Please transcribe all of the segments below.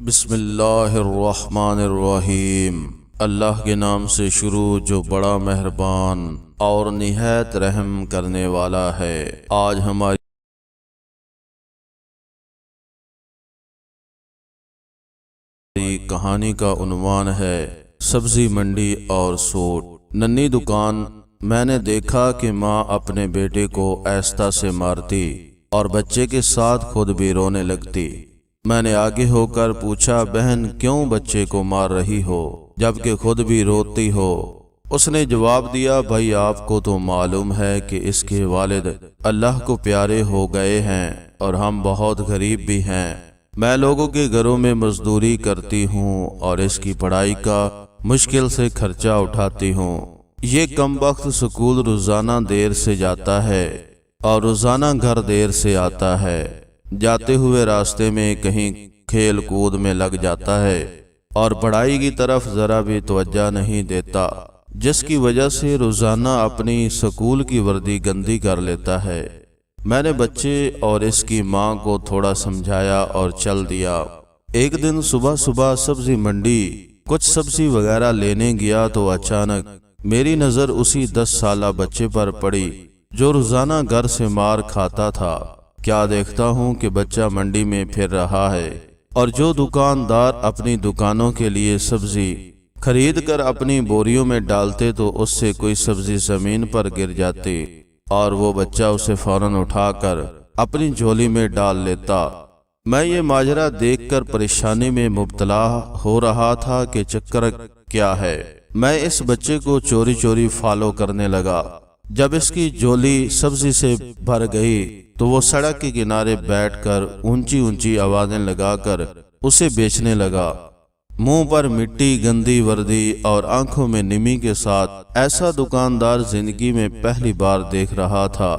بسم اللہ الرحمن الرحیم۔ اللہ کے نام سے شروع جو بڑا مہربان اور نہایت رحم کرنے والا ہے۔ آج ہماری کہانی کا عنوان ہے سبزی منڈی اور سوٹ۔ ننھی دکان۔ میں نے دیکھا کہ ماں اپنے بیٹے کو آہستہ سے مارتی اور بچے کے ساتھ خود بھی رونے لگتی۔ میں نے آگے ہو کر پوچھا، بہن کیوں بچے کو مار رہی ہو جبکہ خود بھی روتی ہو؟ اس نے جواب دیا، بھائی آپ کو تو معلوم ہے کہ اس کے والد اللہ کو پیارے ہو گئے ہیں اور ہم بہت غریب بھی ہیں۔ میں لوگوں کے گھروں میں مزدوری کرتی ہوں اور اس کی پڑھائی کا مشکل سے خرچہ اٹھاتی ہوں۔ یہ کم وقت سکول روزانہ دیر سے جاتا ہے اور روزانہ گھر دیر سے آتا ہے۔ جاتے ہوئے راستے میں کہیں کھیل کود میں لگ جاتا ہے اور پڑھائی کی طرف ذرا بھی توجہ نہیں دیتا، جس کی وجہ سے روزانہ اپنی سکول کی وردی گندی کر لیتا ہے۔ میں نے بچے اور اس کی ماں کو تھوڑا سمجھایا اور چل دیا۔ ایک دن صبح صبح سبزی منڈی کچھ سبزی وغیرہ لینے گیا تو اچانک میری نظر اسی 10 سالہ بچے پر پڑی جو روزانہ گھر سے مار کھاتا تھا۔ کیا دیکھتا ہوں کہ بچہ منڈی میں پھر رہا ہے اور جو دکاندار اپنی دکانوں کے لیے سبزی خرید کر اپنی بوریوں میں ڈالتے تو اس سے کوئی سبزی زمین پر گر جاتی اور وہ بچہ اسے فوراً اٹھا کر اپنی جھولی میں ڈال لیتا۔ میں یہ ماجرا دیکھ کر پریشانی میں مبتلا ہو رہا تھا کہ چکر کیا ہے۔ میں اس بچے کو چوری چوری فالو کرنے لگا۔ جب اس کی جھولی سبزی سے بھر گئی تو وہ سڑک کے کنارے بیٹھ کر اونچی اونچی آوازیں لگا کر اسے بیچنے لگا۔ منہ پر مٹی، گندی وردی اور آنکھوں میں نمی کے ساتھ ایسا دکاندار زندگی میں پہلی بار دیکھ رہا تھا۔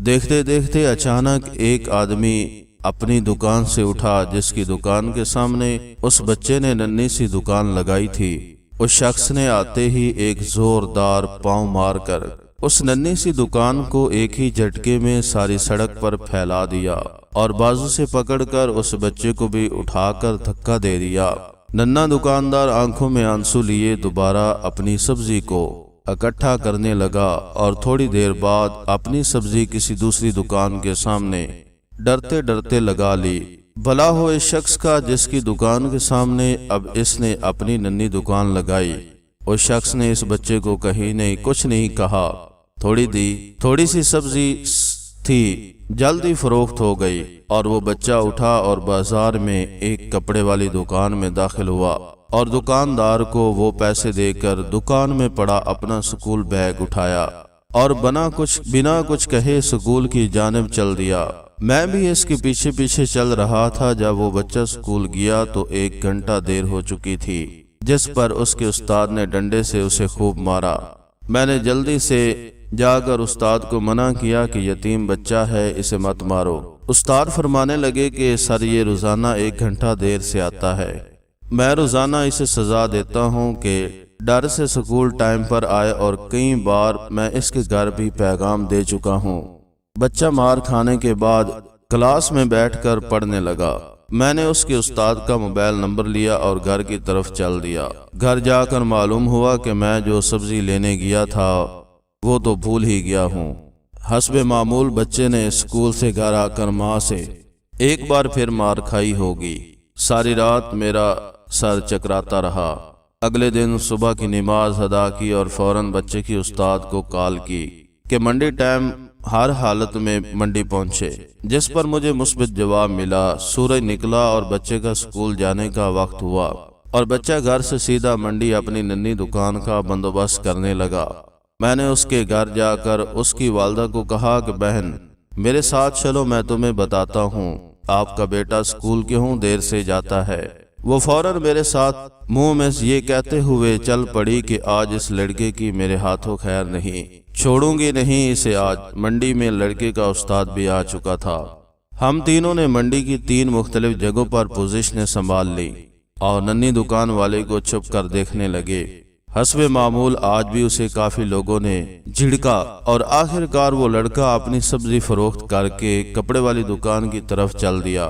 دیکھتے دیکھتے اچانک ایک آدمی اپنی دکان سے اٹھا جس کی دکان کے سامنے اس بچے نے ننھی سی دکان لگائی تھی۔ اس شخص نے آتے ہی ایک زوردار پاؤں مار کر اس ننھی سی دکان کو ایک ہی جھٹکے میں ساری سڑک پر پھیلا دیا اور بازو سے پکڑ کر اس بچے کو بھی اٹھا کر دھکا دے دیا۔ ننھا دکاندار آنکھوں میں آنسو لیے دوبارہ اپنی سبزی کو اکٹھا کرنے لگا اور تھوڑی دیر بعد اپنی سبزی کسی دوسری دکان کے سامنے ڈرتے ڈرتے لگا لی۔ بھلا ہو اس شخص کا جس کی دکان کے سامنے اب اس نے اپنی ننھی دکان لگائی۔ اس شخص نے اس بچے کو کچھ نہیں کہا۔ تھوڑی سی سبزی تھی، جلدی فروخت ہو گئی اور وہ بچہ اٹھا اور بازار میں ایک کپڑے والی دکان میں داخل ہوا اور دکاندار کو وہ پیسے دے کر دکان میں پڑا اپنا سکول بیگ اٹھایا اور بنا کچھ کہے سکول کی جانب چل دیا۔ میں بھی اس کے پیچھے پیچھے چل رہا تھا۔ جب وہ بچہ سکول گیا تو 1 گھنٹہ دیر ہو چکی تھی، جس پر اس کے استاد نے ڈنڈے سے اسے خوب مارا۔ میں نے جلدی سے جا کر استاد کو منع کیا کہ یتیم بچہ ہے، اسے مت مارو۔ استاد فرمانے لگے کہ سر یہ روزانہ 1 گھنٹہ دیر سے آتا ہے، میں روزانہ اسے سزا دیتا ہوں کہ ڈر سے سکول ٹائم پر آئے اور کئی بار میں اس کے گھر بھی پیغام دے چکا ہوں۔ بچہ مار کھانے کے بعد کلاس میں بیٹھ کر پڑھنے لگا۔ میں نے اس کے استاد کا موبائل نمبر لیا اور گھر کی طرف چل دیا۔ گھر جا کر معلوم ہوا کہ میں جو سبزی لینے گیا تھا وہ تو بھول ہی گیا ہوں۔ حسب معمول بچے نے اسکول سے گھر آ کر ماں سے ایک بار پھر مار کھائی ہوگی۔ ساری رات میرا سر چکراتا رہا۔ اگلے دن صبح کی نماز ادا کی اور فوراً بچے کی استاد کو کال کی کہ منڈی ٹائم ہر حالت میں منڈی پہنچے، جس پر مجھے مثبت جواب ملا۔ سورج نکلا اور بچے کا سکول جانے کا وقت ہوا اور بچہ گھر سے سیدھا منڈی اپنی ننھی دکان کا بندوبست کرنے لگا۔ میں نے اس کے گھر جا کر اس کی والدہ کو کہا کہ بہن میرے ساتھ چلو، میں تمہیں بتاتا ہوں آپ کا بیٹا سکول کیوں دیر سے جاتا ہے۔ وہ فوراً میرے ساتھ منہ میں یہ کہتے ہوئے چل پڑی کہ آج اس لڑکے کی میرے ہاتھوں خیر نہیں، چھوڑوں گی نہیں اسے آج۔ منڈی میں لڑکے کا استاد بھی آ چکا تھا۔ ہم تینوں نے منڈی کی 3 مختلف جگہوں پر پوزیشنیں سنبھال لی اور ننھی دکان والے کو چھپ کر دیکھنے لگے۔ حسب معمول آج بھی اسے کافی لوگوں نے جھڑکا اور آخر کار وہ لڑکا اپنی سبزی فروخت کر کے کپڑے والی دکان کی طرف چل دیا۔